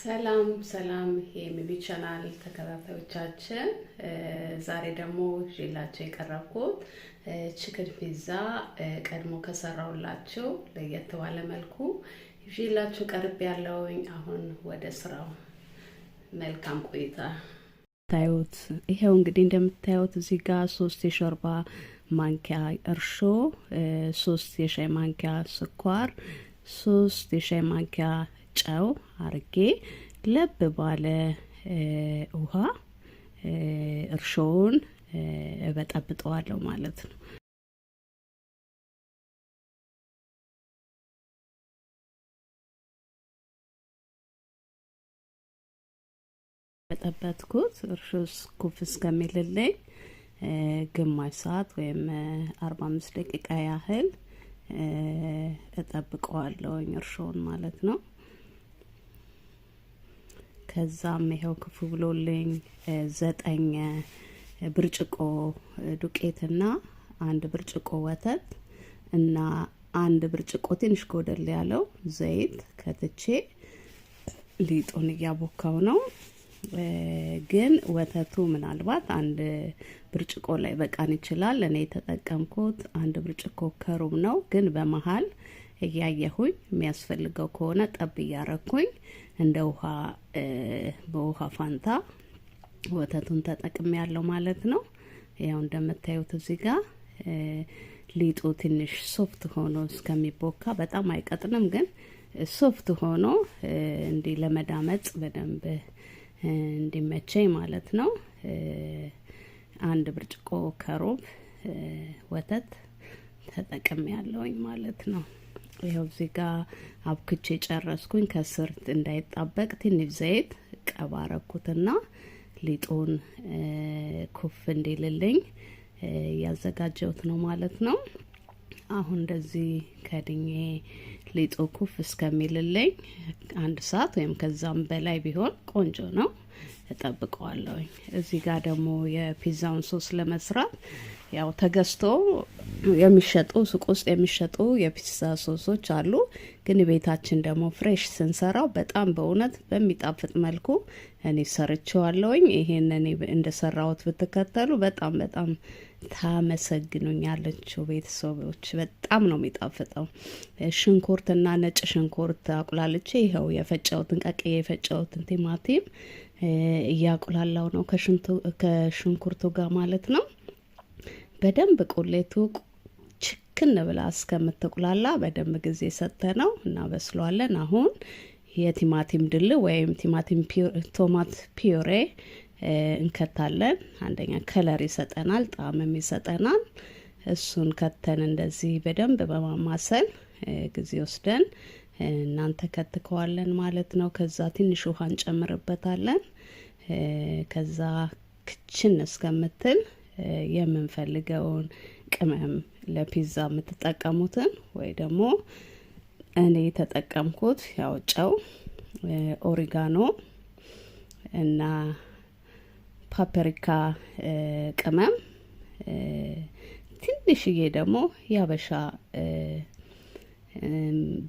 ሰላም ሰላም የሚቢ ቻናል ተከታታዮቻችን ዛሬ ደግሞ ይዤላችሁ የቀረብኩት ቺክን ፒዛ ቀድሞ ከሰራውላችሁ ለየት ባለ መልኩ ይዤላችሁ ቀርብ ያለውኝ። አሁን ወደ ስራው መልካም ቆይታ። ታዩት ይሄው እንግዲህ እንደምታዩት እዚህ ጋር 3 የሾርባ ማንኪያ እርሾ፣ 3 የሻይ ማንኪያ ስኳር፣ 3 የሻይ ማንኪያ ጨው አርጌ ለብ ባለ ውሃ እርሾውን በጠብጠዋለሁ ማለት ነው። በጠበጥኩት እርሾስ ኩፍ እስከሚልልኝ ግማሽ ሰዓት ወይም 45 ደቂቃ ያህል እጠብቀዋለሁ እርሾውን ማለት ነው። ከዛም ይሄው ክፉ ብሎልኝ 9 ብርጭቆ ዱቄትና 1 ብርጭቆ ወተት እና 1 ብርጭቆ ትንሽ ጎደል ያለው ዘይት ከትቼ ሊጡን እያቦካው ነው። ግን ወተቱ ምናልባት 1 ብርጭቆ ላይ በቃን ይችላል። እኔ የተጠቀምኩት 1 ብርጭቆ ከሩብ ነው። ግን በመሃል እያየሁኝ የሚያስፈልገው ከሆነ ጠብ እያረኩኝ እንደ ውሃ በውሃ ፋንታ ወተቱን ተጠቅሜ ያለው ማለት ነው። ያው እንደምታዩት እዚህ ጋር ሊጡ ትንሽ ሶፍት ሆኖ እስከሚቦካ በጣም አይቀጥንም፣ ግን ሶፍት ሆኖ እንዲ ለመዳመጥ በደንብ እንዲመቸኝ ማለት ነው። 1 ብርጭቆ ከሩብ ወተት ተጠቅሜ ያለውኝ ማለት ነው። ይሄው እዚህ ጋር አብክቼ ጨረስኩኝ። ከስር እንዳይጣበቅ ትንሽ ዘይት ቀባረኩትና ሊጡን ኩፍ እንዲልልኝ ያዘጋጀሁት ነው ማለት ነው። አሁን እንደዚህ ከድኜ ሊጡ ኩፍ እስከሚልልኝ 1 ሰዓት ወይም ከዛም በላይ ቢሆን ቆንጆ ነው። እጠብቀዋለሁ። እዚህ ጋር ደግሞ የፒዛውን ሶስ ለመስራት ያው ተገዝቶ የሚሸጡ ሱቅ ውስጥ የሚሸጡ የፒዛ ሶሶች አሉ። ግን ቤታችን ደግሞ ፍሬሽ ስንሰራው በጣም በእውነት በሚጣፍጥ መልኩ እኔ ሰርቼዋለሁኝ። ይሄንን እንደሰራሁት ብትከተሉ በጣም ታመሰግኑኛላችሁ ቤተሰቦች። በጣም ነው የሚጣፍጠው። ሽንኩርትና ነጭ ሽንኩርት አቁላልቼ ይኸው የፈጨሁትን ቀቅዬ የፈጨሁትን ቲማቲም እያቁላላው ነው ከሽንኩርቱ ጋር ማለት ነው። በደንብ ቁሌቱ ችክን ብላ እስከምትቁላላ በደንብ ጊዜ ሰጥተነው እናበስለዋለን። አሁን የቲማቲም ድል ወይም ቶማት ፒዩሬ እንከታለን። አንደኛ ከለር ይሰጠናል፣ ጣዕምም ይሰጠናል። እሱን ከተን እንደዚህ በደንብ በማማሰል ጊዜ ወስደን እናንተ ከትከዋለን ማለት ነው። ከዛ ትንሽ ውሃ እንጨምርበታለን። ከዛ ክችን እስከምትል የምንፈልገውን ቅመም ለፒዛ የምትጠቀሙትን ወይ ደግሞ እኔ ተጠቀምኩት ያው ጨው፣ ኦሪጋኖ እና ፓፕሪካ ቅመም፣ ትንሽዬ ደግሞ ያበሻ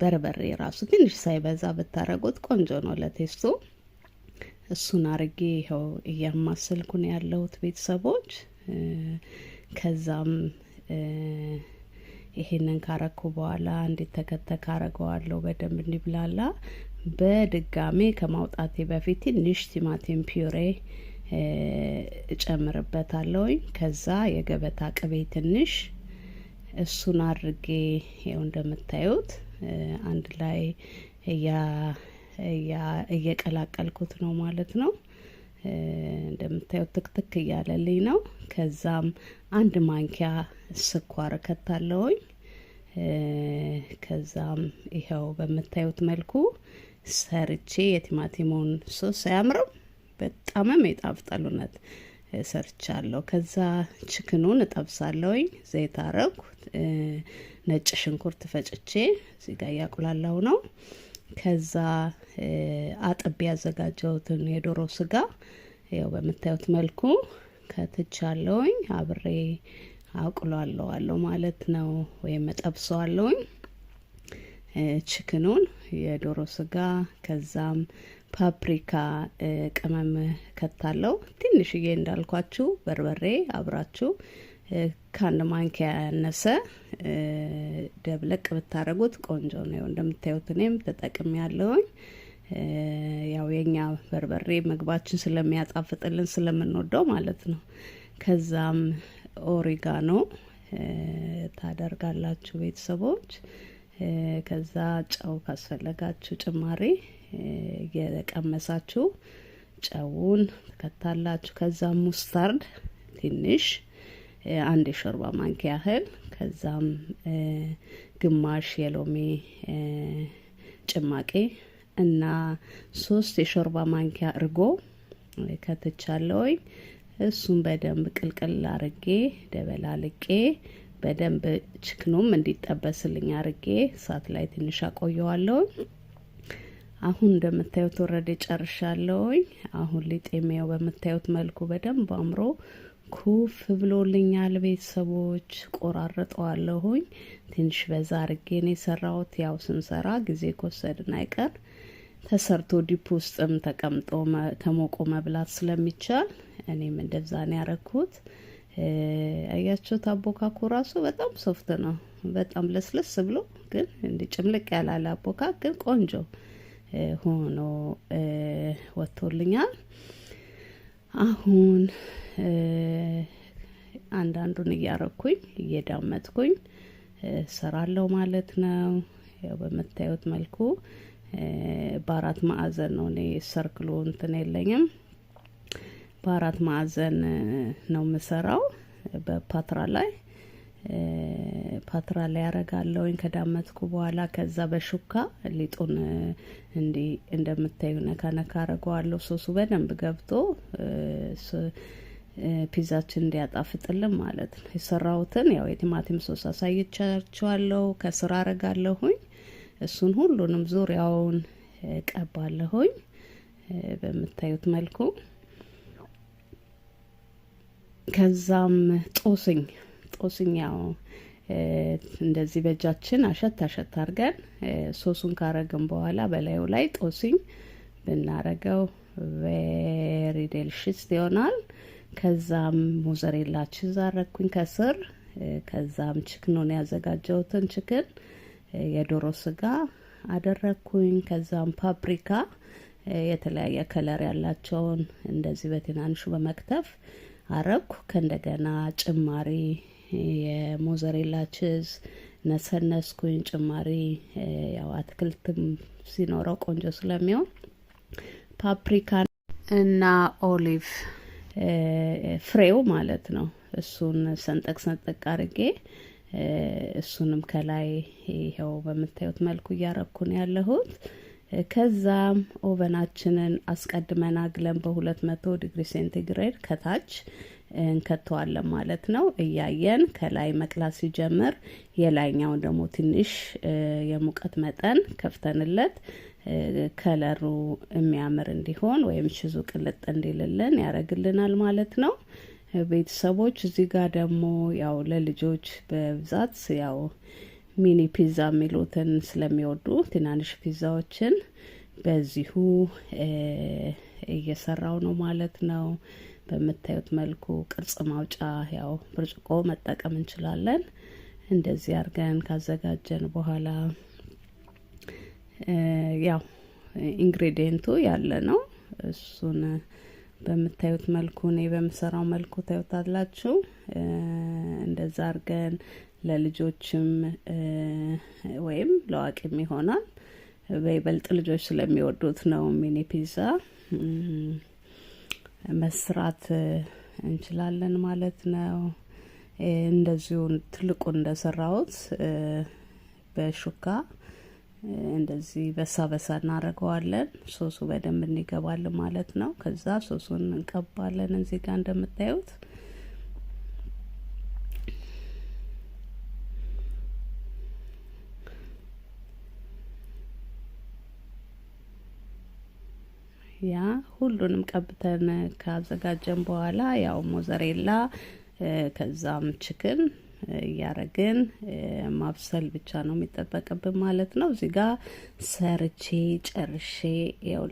በርበሬ ራሱ ትንሽ ሳይበዛ ብታረጉት ቆንጆ ነው ለቴስቱ። እሱን አርጌ ይኸው እያማሰልኩ ነው ያለሁት ቤተሰቦች። ከዛም ይሄንን ካረኩ በኋላ እንዲተከተክ አረገዋለሁ በደንብ እንዲብላላ። በድጋሜ ከማውጣቴ በፊት ትንሽ ቲማቲም ፒዩሬ እጨምርበታለሁ። ከዛ የገበታ ቅቤ ትንሽ እሱን አድርጌ ይኸው እንደምታዩት አንድ ላይ እየቀላቀልኩት ነው ማለት ነው። እንደምታዩት ትክትክ እያለልኝ ነው። ከዛም 1 ማንኪያ ስኳር ከታለሁኝ። ከዛም ይኸው በምታዩት መልኩ ሰርቼ የቲማቲሙን ሶስ አያምርም? በጣምም ይጣፍጣሉነት ሰርቻለሁ። ከዛ ቺክኑን እጠብሳለሁኝ። ዘይት አረኩ፣ ነጭ ሽንኩርት ፈጭቼ እዚህ ጋር ያቁላላው ነው። ከዛ አጥቤ ያዘጋጀሁትን የዶሮ ስጋ ያው በምታዩት መልኩ ከትቻለሁኝ። አብሬ አቁላለዋለሁ ማለት ነው፣ ወይም እጠብሰዋለሁኝ። ችክኑን የዶሮ ስጋ ከዛም ፓፕሪካ ቅመም ከታለው ትንሽዬ እንዳልኳችሁ በርበሬ አብራችሁ ከአንድ ማንኪያ ያነሰ ደብለቅ ብታረጉት ቆንጆ ነው። እንደምታዩት እኔም ተጠቅሜ ያለውኝ ያው የኛ በርበሬ ምግባችን ስለሚያጣፍጥልን ስለምንወደው ማለት ነው። ከዛም ኦሪጋኖ ታደርጋላችሁ ቤተሰቦች። ከዛ ጨው ካስፈለጋችሁ ጭማሪ የቀመሳችሁ ጨውን ትከታላችሁ። ከዛም ሙስታርድ ትንሽ አንድ የሾርባ ማንኪያ ያህል፣ ከዛም ግማሽ የሎሚ ጭማቂ እና 3 የሾርባ ማንኪያ እርጎ ከትቻለሁኝ። እሱን በደንብ ቅልቅል አርጌ ደበላልቄ በደንብ ችክኑም እንዲጠበስልኝ አርጌ እሳት ላይ ትንሽ አቆየዋለሁ። አሁን እንደምታዩት ወረደ ጨርሻለሁኝ። አሁን ሊጤሜው በምታዩት መልኩ በደንብ አምሮ ኩፍ ብሎልኛል ቤተሰቦች። ቆራርጠዋለሁኝ። ትንሽ በዛ አርጌ ነው የሰራሁት። ያው ስንሰራ ጊዜ ከወሰድን አይቀር ተሰርቶ ዲፕ ውስጥም ተቀምጦ ተሞቆ መብላት ስለሚቻል እኔም እንደዛ ነው ያረኩት። አያችሁት? አቦካኩ ራሱ በጣም ሶፍት ነው። በጣም ለስለስ ብሎ ግን እንዲ ጭምልቅ ያላለ አቦካክ ግን ቆንጆ ሆኖ ወጥቶልኛል። አሁን አንዳንዱን እያረኩኝ እየዳመጥኩኝ ሰራለው ማለት ነው። ያው በመታዩት መልኩ በአራት ማዕዘን ነው። እኔ ሰርክሉ እንትን የለኝም። በአራት ማዕዘን ነው የምሰራው። በፓትራ ላይ ያረጋለሁኝ ከዳመጥኩ በኋላ። ከዛ በሹካ ሊጡን እንዲ እንደምታዩ ነካ ነካ አረጋለሁ። ሶሱ በደንብ ገብቶ ፒዛችን እንዲያጣፍጥልን ማለት ነው። የሰራሁትን ያው የቲማቲም ሶስ አሳይቻችኋለሁ። ከስራ አረጋለሁኝ። እሱን ሁሉንም ዙሪያውን ቀባለሁኝ በምታዩት መልኩ። ከዛም ጦስኝ ያው እንደዚህ በእጃችን አሸት አርገን ሶሱን ካረግን በኋላ በላዩ ላይ ጦስኝ ብናረገው ቬሪ ዴሊሽስ ይሆናል። ከዛም ሞዘሬላ ቺዝ አረኩኝ ከስር። ከዛም ችክኑን ያዘጋጀሁትን ችክን የዶሮ ስጋ አደረኩኝ። ከዛም ፓፕሪካ የተለያየ ከለር ያላቸውን እንደዚህ በትናንሹ በመክተፍ አረኩ። ከእንደገና ጭማሪ የሞዘሬላ ቺዝ ነሰነስኩኝ። ጭማሪ ያው አትክልትም ሲኖረው ቆንጆ ስለሚሆን ፓፕሪካ እና ኦሊቭ ፍሬው ማለት ነው። እሱን ሰንጠቅ አርጌ እሱንም ከላይ ይሄው በምታዩት መልኩ እያረኩ ነው ያለሁት። ከዛም ኦቨናችንን አስቀድመን አግለን በ200 ዲግሪ ሴንቲግሬድ ከታች እንከተዋለን ማለት ነው። እያየን ከላይ መቅላት ሲጀምር የላይኛውን ደግሞ ትንሽ የሙቀት መጠን ከፍተንለት ከለሩ የሚያምር እንዲሆን ወይም ቺዙ ቅልጥ እንዲልልን ያረግልናል ማለት ነው። ቤተሰቦች እዚህ ጋር ደግሞ ያው ለልጆች በብዛት ያው ሚኒ ፒዛ የሚሉትን ስለሚወዱ ትናንሽ ፒዛዎችን በዚሁ እየሰራው ነው ማለት ነው። በምታዩት መልኩ ቅርጽ ማውጫ ያው ብርጭቆ መጠቀም እንችላለን። እንደዚህ አርገን ካዘጋጀን በኋላ ያው ኢንግሪዲየንቱ ያለ ነው። እሱን በምታዩት መልኩ ነው በመሰራው መልኩ ታዩታላችሁ። እንደዛ አርገን ለልጆችም ወይም ለዋቂም ይሆናል። በይበልጥ ልጆች ስለሚወዱት ነው ሚኒ ፒዛ መስራት እንችላለን ማለት ነው። እንደዚሁ ትልቁ እንደሰራውት በሹካ እንደዚህ በሳ እናረገዋለን። ሶሱ በደንብ እንዲገባል ማለት ነው። ከዛ ሶሱን እንቀባለን እዚህ ጋር እንደምታዩት። ያ ሁሉንም ቀብተን ካዘጋጀን በኋላ ያው ሞዘሬላ ከዛም ችክን እያረግን ማብሰል ብቻ ነው የሚጠበቅብን ማለት ነው። እዚህ ጋር ሰርቼ ጨርሼ ያው